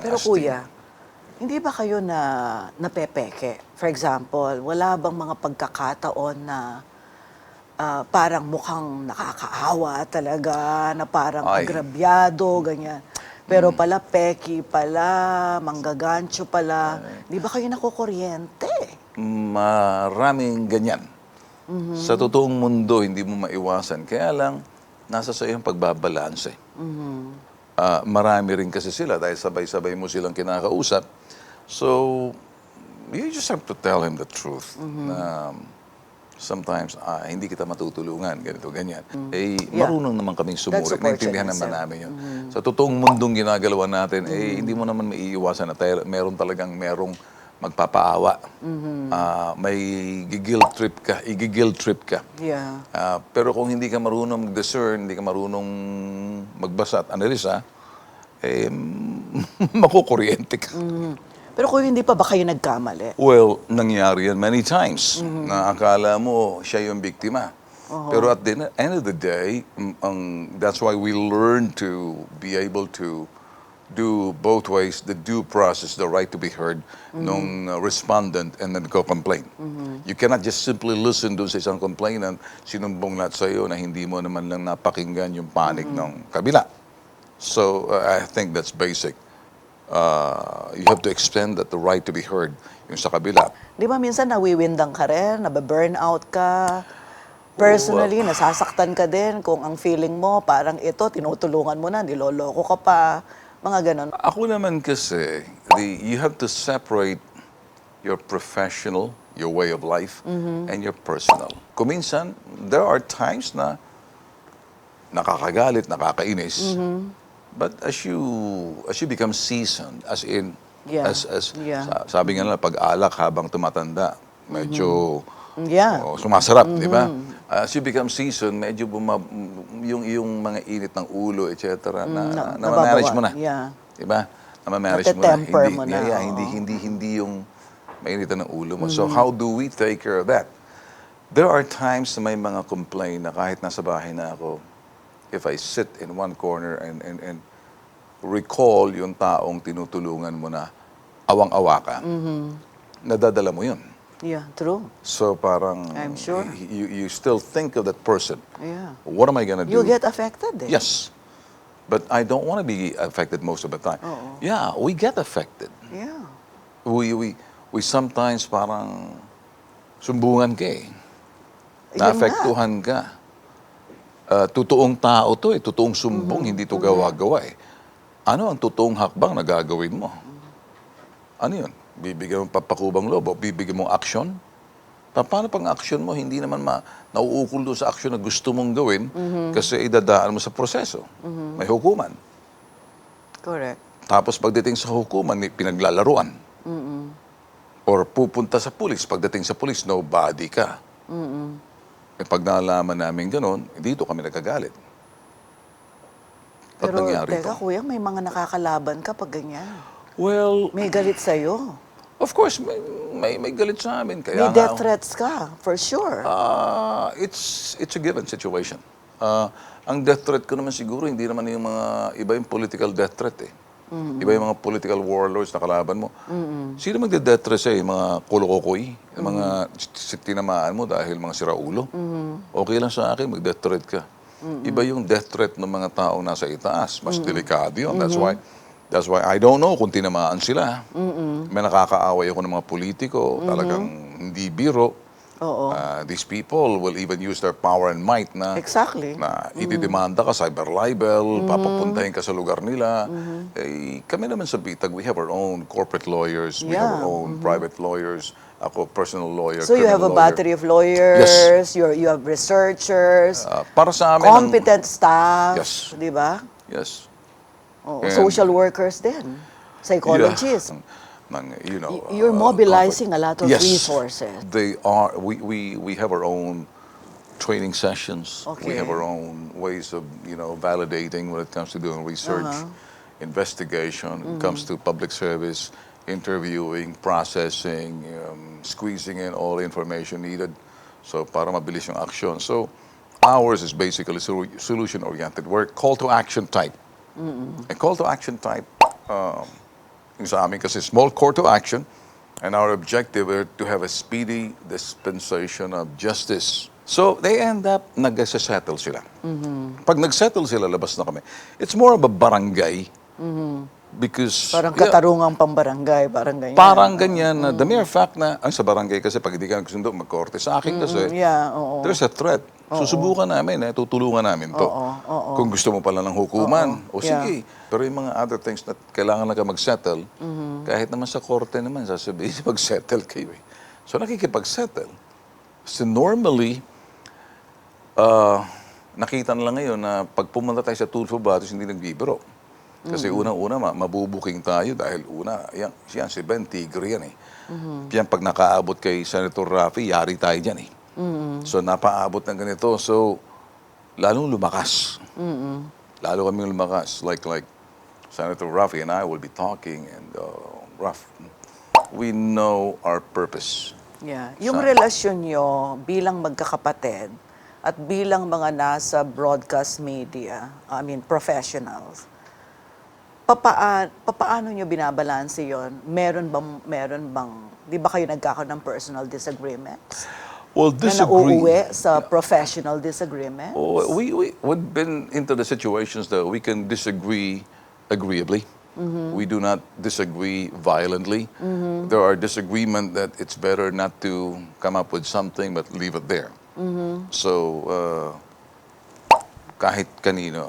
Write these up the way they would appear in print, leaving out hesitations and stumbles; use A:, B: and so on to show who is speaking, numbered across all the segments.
A: Pero
B: Astig.
A: kuya, hindi ba kayo na napepeke? For example, wala bang mga pagkakataon na parang mukhang nakakaawa talaga, na parang
B: Ay.
A: agrabyado, ganyan. Pero pala peki pala, manggagancho pala. Di ba kayo nakukuryente?
B: Maraming ganyan. Sa totoong mundo, hindi mo maiwasan. Kaya lang, nasa sa iyo ang pagbabalanse. Marami rin kasi sila dahil sabay-sabay mo silang kinakausap. So, you just have to tell him the truth. Na sometimes, hindi kita matutulungan, ganito, ganyan. Eh,
A: Yeah.
B: marunong naman kaming
A: That's
B: sumuri. Naintindihan naman
A: opportunism.
B: namin yun. Sa totoong mundong ginagalawan natin, eh, hindi mo naman maiiwasan na meron talagang merong magpapaawa. May guilt trip ka.
A: Yeah.
B: Pero kung hindi ka marunong mag-discern, hindi ka marunong magbasa at analisa, eh, makukuryente ka.
A: Pero kung hindi pa ba kayo nagkamali?
B: Well, nangyari yan many times na akala mo siya yung biktima. Pero at the end of the day, that's why we learn to be able to do both ways, the due process, the right to be heard nung respondent and then complain. You cannot just simply listen doon sa isang complainant, sinumbong lahat sa iyo na hindi mo naman lang napakinggan yung panig ng kabila. So, I think that's basic. You have to extend that the right to be heard yung sa kabila.
A: Di ba minsan nawiwindang ka rin, nababurnout ka? Personally, nasasaktan ka din kung ang feeling mo parang ito, tinutulungan mo na, niloloko ka pa, mga ganon.
B: Ako naman kasi, you have to separate your professional, your way of life, and your personal. Kung minsan, there are times na nakakagalit, nakakainis. But as you become seasoned, as in,
A: Yeah.
B: sabi nga nila, pag-alak habang tumatanda, medyo
A: Yeah.
B: sumasarap, di ba? As you become seasoned, medyo yung mga init ng ulo, etc. na manage mo na.
A: Yeah.
B: Di ba? Na-manage mo na.
A: Nate-temper mo na,
B: Yeah,
A: oo.
B: hindi yung mainitan ng ulo mo. So how do we take care of that? There are times na may mga complaint na kahit nasa bahay na ako, if I sit in one corner and recall yung taong tinutulungan mo na awang-awa ka, nadadala mo yun.
A: Yeah, true.
B: So parang
A: I'm sure.
B: you still think of that person.
A: Yeah.
B: What am I gonna do?
A: You get affected eh.
B: Yes. But I don't want to be affected most of the time.
A: Oo.
B: Yeah, we get affected.
A: Yeah.
B: We sometimes parang sumbungan ka eh.
A: Yun
B: Naapektuhan ka. Totoong tao to eh. Totoong sumbong, hindi to gawa-gawa eh. Ano ang totoong hakbang na gagawin mo? Ano yun? Bibigyan mo papakubang loob o bibigyan mo aksyon? Paano pang aksyon mo? Hindi naman nauukol doon sa aksyon na gusto mong gawin kasi idadaan mo sa proseso. May hukuman.
A: Correct.
B: Tapos pagdating sa hukuman, may pinaglalaruan. Or pupunta sa pulis. Pagdating sa pulis, nobody ka. Eh, pag nalaman namin ganun, dito kami nagkagalit. At
A: Pero
B: nangyari
A: teka
B: ito.
A: kuya, may mga nakakalaban ka pag ganyan.
B: Well,
A: May galit sa'yo.
B: of course, may galit sa amin. Kaya
A: May death threats ka, for sure.
B: It's a given situation. Ang death threat ko naman siguro, hindi naman yung mga, iba yung political death threat eh. Iba yung mga political warlords na kalaban mo. Sino magde-death threat sa'yo? Yung mga kulukokoy? Yung mga tinamaan mo dahil mga siraulo? Okay lang sa akin, mag-death threat ka. Iba yung death threat ng mga taong nasa itaas. Mas delikado yun. That's why I don't know kung tinamaan sila. May nakakaaway ako ng mga politiko. Talagang hindi biro.
A: Oo.
B: These people will even use their power and might na
A: Exactly.
B: ididemanda ka, cyber libel, papapuntahin ka sa lugar nila. Eh, kami naman sa Bitag, we have our own corporate lawyers, we have our own private lawyers, ako personal lawyer,
A: So you have a
B: criminal lawyer.
A: battery of lawyers, you have researchers,
B: Para sa amin,
A: competent staff,
B: Yes.
A: di ba?
B: yes.
A: Oo,
B: And-
A: social workers din, psychologists.
B: You know,
A: You're mobilizing a lot of
B: yes,
A: resources.
B: They are. We have our own training sessions. We have
A: Okay.
B: our own ways of validating when it comes to doing research, investigation. When it comes to public service, interviewing, processing, squeezing in all the information needed. So para mabilis yung action. So ours is basically solution-oriented work, call to action type. A call to action type. Yung sa amin kasi small court of action, and our objective is to have a speedy dispensation of justice. So they end up nag-settle sila. Pag nag-settle sila, labas na kami. It's more of a barangay because
A: Parang katarungang pambarangay, parang ganyan.
B: parang ganyan na the mere fact na ang sa barangay kasi pag hindi ka nagsundo magkorte sa akin kasi
A: Yeah, oo.
B: there's a threat. Susubukan namin, tutulungan namin to. Kung gusto mo pala ng hukuman, o sige. Pero yung mga other things na kailangan na ka mag-settle, kahit naman sa korte naman, sasabihin, mag-settle kayo eh. So nakikipag-settle. So normally, nakita na lang ngayon na pag pumunta tayo sa Tulfo Batos, hindi nagbibiro. Kasi unang-una, mabubuking tayo dahil yan si Ben, tigre yan eh. Yan, pag nakaabot kay Senator Raffy, yari tayo dyan eh. So napaabot ng ganito. So, lalong lumakas. Lalo kami lumakas. Like Senator Raffy and I will be talking and we know our purpose.
A: Yeah. Yung relasyon nyo bilang magkakapatid at bilang mga nasa broadcast media, professionals, papaano nyo binabalanse yon? Meron bang, di ba kayo nagkakaroon ng personal disagreements?
B: Well,
A: Na nauuwi sa professional disagreements?
B: We've been into the situations that we can disagree agreeably. We do not disagree violently. There are disagreements that it's better not to come up with something but leave it there. So, kahit kanino,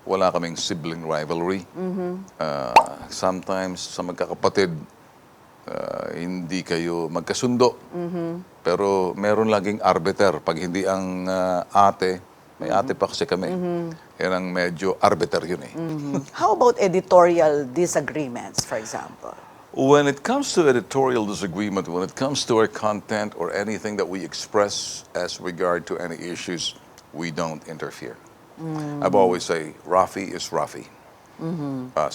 B: wala kaming sibling rivalry. Sometimes sa magkakapatid, hindi kayo magkasundo. Pero meron laging arbiter. Pag hindi ang ate, may ate pa kasi kami. Yan ang medyo arbiter yun eh.
A: How about editorial disagreements, for example?
B: When it comes to editorial disagreement, when it comes to our content or anything that we express as regard to any issues, we don't interfere. I've always say, Raffy is Raffy.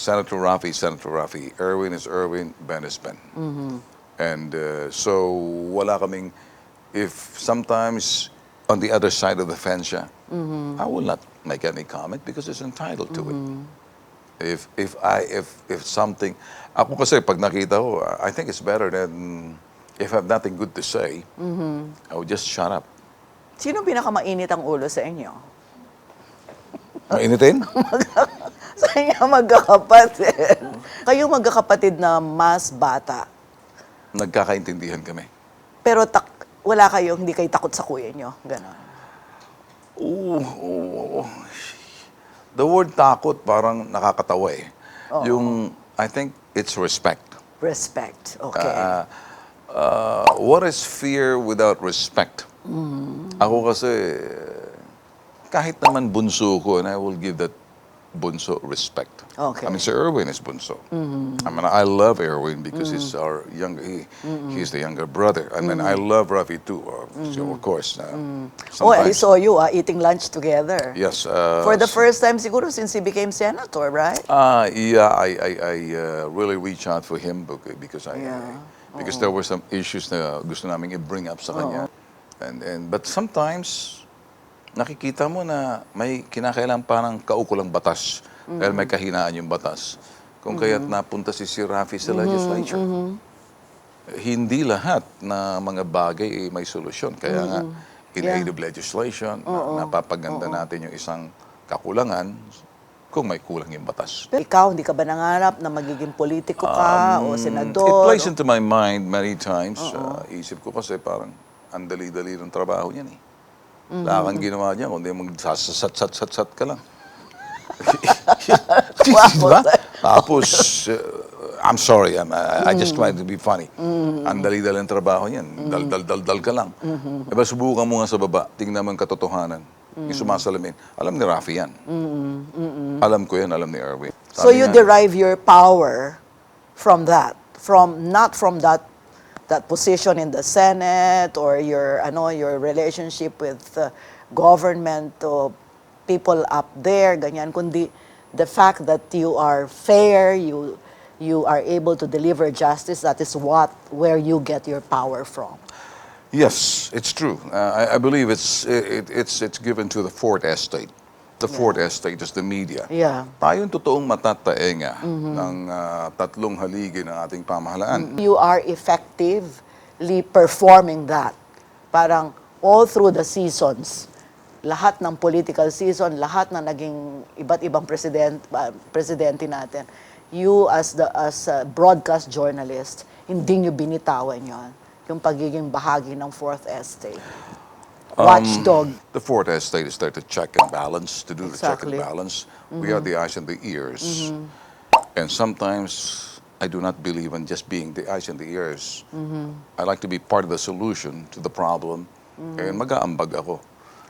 B: Senator Raffy, Senator Raffy. Erwin is Erwin, Ben is Ben. And so, wala kaming, if sometimes on the other side of the fence siya, I will not make any comment because it's entitled to it. If something, ako kasi pag nakita ko, I think it's better than if I have nothing good to say, I would just shut up.
A: Sino pinakamainit ang ulo sa inyo?
B: Mainitin?
A: Sa inyo magkakapatid. Kayo magkakapatid na mas bata.
B: Nagkakaintindihan kami.
A: Pero wala kayo, hindi kayo takot sa kuya nyo. Ganon.
B: The word takot parang nakakatawa eh. Yung, I think it's respect.
A: Respect. Okay.
B: What is fear without respect? Ako kasi, kahit naman bunso ko, and I will give that bunso respect.
A: Okay.
B: I mean, si Erwin is bunso. I mean, I love Erwin because he's our younger, he's the younger brother. And then I love Rafi too, so of course.
A: I saw you eating lunch together.
B: Yes.
A: For the first time siguro since he became senator, right?
B: Yeah, I really reach out for him because because there were some issues na gusto namin i-bring up sa kanya. But sometimes, nakikita mo na may kinakailangan parang kaukulang batas dahil may kahinaan yung batas. Kung kaya't napunta si Raffy sa legislature. Hindi lahat na mga bagay may solusyon. Kaya nga, in aid of legislation, napapaganda natin yung isang kakulangan kung may kulang yung batas.
A: Ikaw, hindi ka ba nangarap na magiging politiko ka o senador?
B: It plays into my mind many times. Isip ko kasi parang ang dali-dali ng trabaho niyan eh. Wala kang ginawa niya, kundi magsasat-sat-sat ka lang. Diba? Tapos, I'm sorry, I just tried to be funny. Ang dali-dali ang trabaho niyan. Dal-dal-dal ka lang. Diba, subukan mo nga sa baba, tingnan mo ang katotohanan. Yung sumasalamin. Alam ni Raffy yan. Alam ko yan, alam ni Erwin.
A: So you derive your power from that? Not from that position in the Senate or your relationship with government o people up there, ganyan, kundi the fact that you are fair, you are able to deliver justice, that is where you get your power from.
B: Yes, it's true. I believe it's given to the fourth estate. The fourth estate is the media.
A: Yeah.
B: Tayong totoong matataenga ng tatlong haligi ng ating pamahalaan.
A: You are effectively performing that. Parang all through the seasons, lahat ng political season, lahat na naging iba't ibang presidente natin, you as a broadcast journalist, hindi nyo binitawan yon, yung pagiging bahagi ng fourth estate. Watchdog.
B: The fourth estate is there to check and balance, to do the check and
A: Exactly.
B: balance. We are the eyes and the ears. And sometimes I do not believe in just being the eyes and the ears. I like to be part of the solution to the problem. And mag-aambag ako.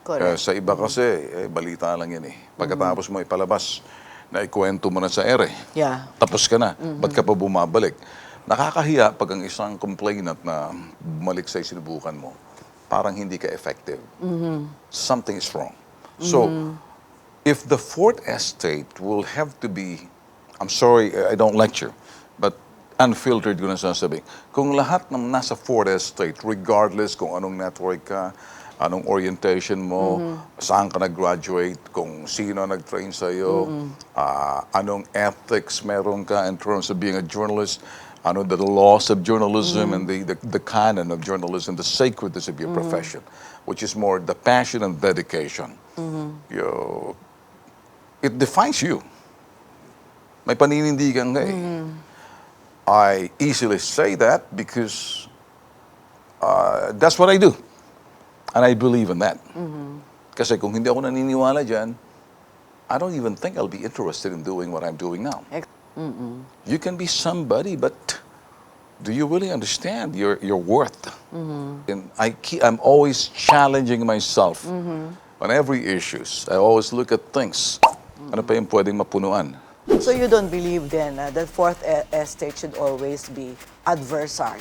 A: Correct.
B: Sa iba kasi, balita lang yan eh. Pagkatapos mo ipalabas, na ikwento mo na sa ere.
A: Yeah.
B: Tapos ka na. Ba't ka pa bumabalik? Nakakahiya pag ang isang complainant na bumalik sa sinubukan mo, parang hindi ka effective. Something is wrong. So, if the fourth estate will have to be, I'm sorry, I don't lecture, but unfiltered ko na sasabihin. Kung lahat ng nasa fourth estate, regardless kung anong network ka, anong orientation mo, saan ka nag-graduate, kung sino nag-train sa'yo, anong ethics meron ka in terms of being a journalist, ano the laws of journalism and the canon of journalism, the sacredness of your profession, which is more the passion and dedication. It defines you. May paninindigan ka eh. I easily say that because that's what I do. And I believe in that. Kasi kung hindi ako naniniwala dyan, I don't even think I'll be interested in doing what I'm doing now. You can be somebody, but do you really understand your worth? And I'm always challenging myself on every issues. I always look at things. Ano pa yung pwedeng mapunuan?
A: So you don't believe then that fourth estate should always be adversary?